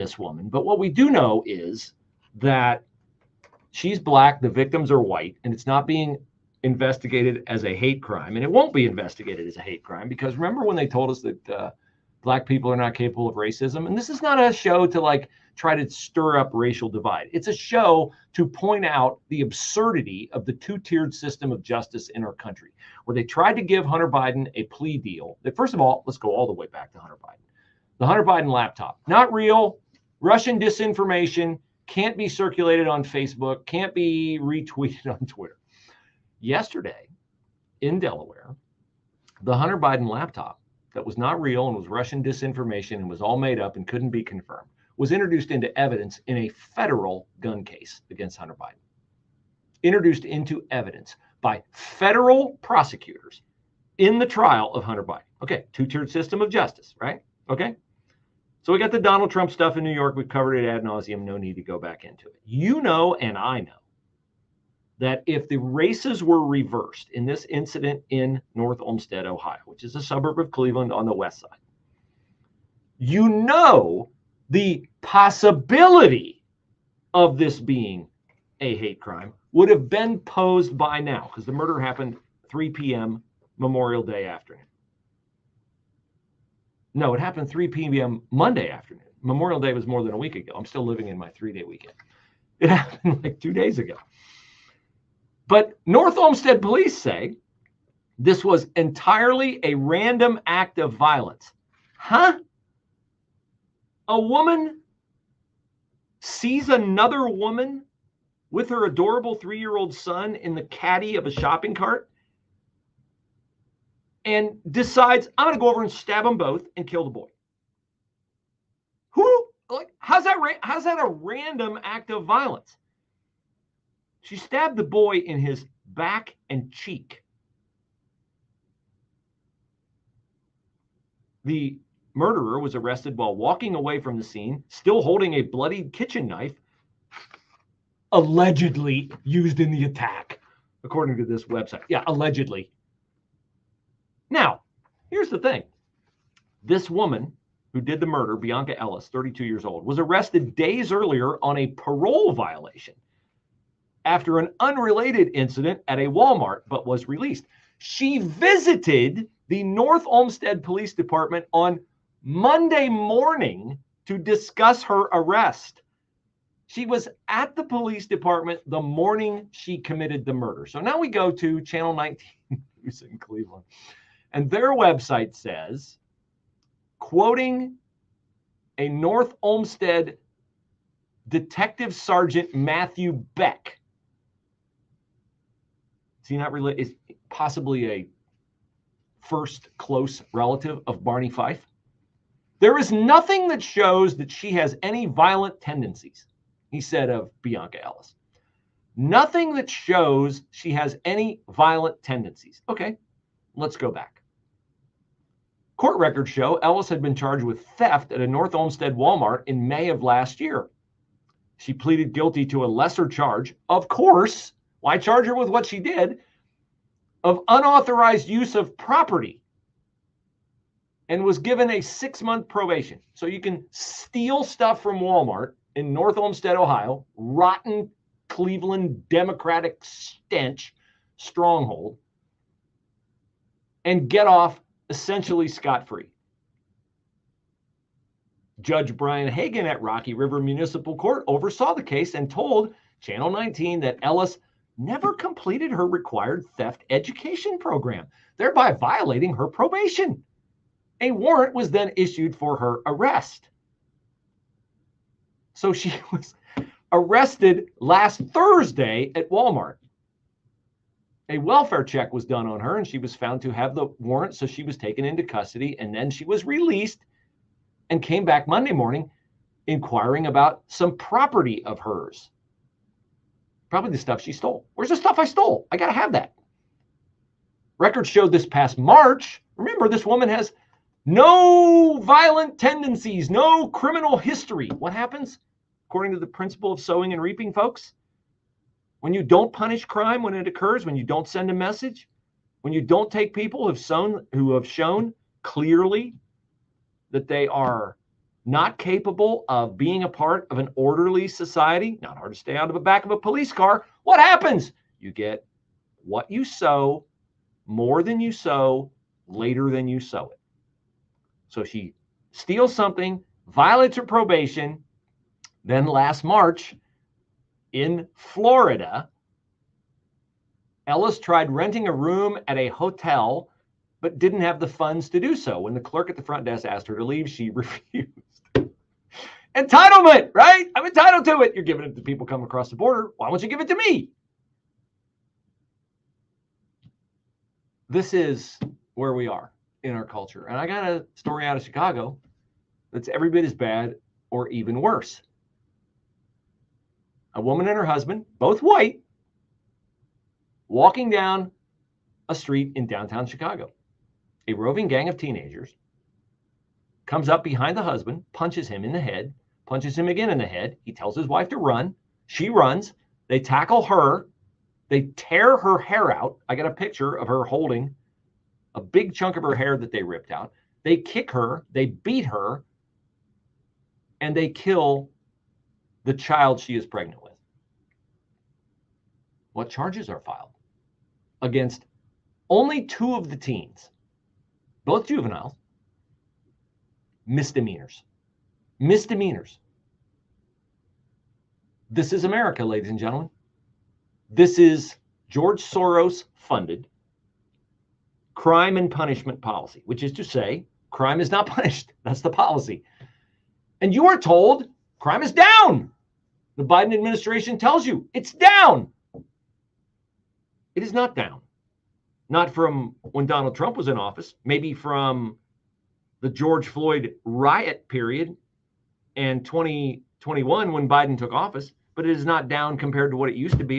this woman, but what we do know is that she's black, the victims are white, and it's not being investigated as a hate crime, and it won't be investigated as a hate crime, because remember when they told us that black people are not capable of racism? And this is not a show to like try to stir up racial divide. It's a show to point out the absurdity of the two-tiered system of justice in our country, where they tried to give Hunter Biden a plea deal. That, first of all, let's go all the way back to Hunter Biden. The Hunter Biden laptop, not real, Russian disinformation, can't be circulated on Facebook, can't be retweeted on Twitter. Yesterday in Delaware, the Hunter Biden laptop that was not real and was Russian disinformation and was all made up and couldn't be confirmed was introduced into evidence in a federal gun case against Hunter Biden. Introduced into evidence by federal prosecutors in the trial of Hunter Biden. Okay, two-tiered system of justice, right? Okay. So we got the Donald Trump stuff in New York. We've covered it ad nauseum. No need to go back into it. You know, and I know, that if the races were reversed in this incident in North Olmstead, Ohio, which is a suburb of Cleveland on the west side, you know the possibility of this being a hate crime would have been posed by now, because the murder happened 3 p.m. Memorial Day afternoon. No, it happened 3 p.m. Monday afternoon. Memorial Day was more than a week ago. I'm still living in my 3-day weekend. It happened like 2 days ago. But North Olmstead police say this was entirely a random act of violence. Huh? A woman sees another woman with her adorable 3-year-old son in the caddy of a shopping cart and decides, I'm going to go over and stab them both and kill the boy. Who? Like, how's that a random act of violence? She stabbed the boy in his back and cheek. The murderer was arrested while walking away from the scene, still holding a bloodied kitchen knife, allegedly used in the attack, according to this website. Yeah, allegedly. Now, here's the thing. This woman who did the murder, Bianca Ellis, 32 years old, was arrested days earlier on a parole violation after an unrelated incident at a Walmart, but was released. She visited the North Olmstead Police Department on Monday morning to discuss her arrest. She was at the police department the morning she committed the murder. So now we go to Channel 19 News in Cleveland. And their website says, quoting a North Olmstead Detective Sergeant Matthew Beck. Is he not related? Is possibly a first close relative of Barney Fife? There is nothing that shows that she has any violent tendencies, he said of Bianca Ellis. Nothing that shows she has any violent tendencies. Okay, let's go back. Court records show Ellis had been charged with theft at a North Olmstead Walmart in May of last year. She pleaded guilty to a lesser charge, of course. Why charge her with what she did? Of unauthorized use of property, and was given a 6-month probation. So you can steal stuff from Walmart in North Olmstead, Ohio, rotten Cleveland Democratic stench stronghold, and get off essentially scot-free. Judge Brian Hagan at Rocky River Municipal Court oversaw the case and told Channel 19 that Ellis never completed her required theft education program, thereby violating her probation. A warrant was then issued for her arrest. So she was arrested last Thursday at Walmart. A welfare check was done on her, and she was found to have the warrant, so she was taken into custody, and then she was released and came back Monday morning inquiring about some property of hers. Probably the stuff she stole. Where's the stuff I stole? I got to have that. Records showed this past March. Remember, this woman has no violent tendencies, no criminal history. What happens? According to the principle of sowing and reaping, folks, when you don't punish crime when it occurs, when you don't send a message, when you don't take people who have shown clearly that they are not capable of being a part of an orderly society, not hard to stay out of the back of a police car, what happens? You get what you sow, more than you sow, later than you sow it. So she steals something, violates her probation. Then last March in Florida, Ellis tried renting a room at a hotel, but didn't have the funds to do so. When the clerk at the front desk asked her to leave, she refused. Entitlement, right? I'm entitled to it. You're giving it to people coming across the border. Why won't you give it to me? This is where we are in our culture. And I got a story out of Chicago that's every bit as bad or even worse. A woman and her husband, both white, walking down a street in downtown Chicago. A roving gang of teenagers comes up behind the husband, punches him in the head, punches him again in the head. He tells his wife to run. She runs. They tackle her. They tear her hair out. I got a picture of her holding a big chunk of her hair that they ripped out. They kick her. They beat her. And they kill the child she is pregnant with. What charges are filed against only 2 of the teens, both juveniles? Misdemeanors. Misdemeanors. This is America, ladies and gentlemen. This is George Soros funded crime and punishment policy, which is to say, crime is not punished. That's the policy. And you are told crime is down. The Biden administration tells you it's down. It is not down. Not from when Donald Trump was in office, maybe from the George Floyd riot period and 2021 when Biden took office, but it is not down compared to what it used to be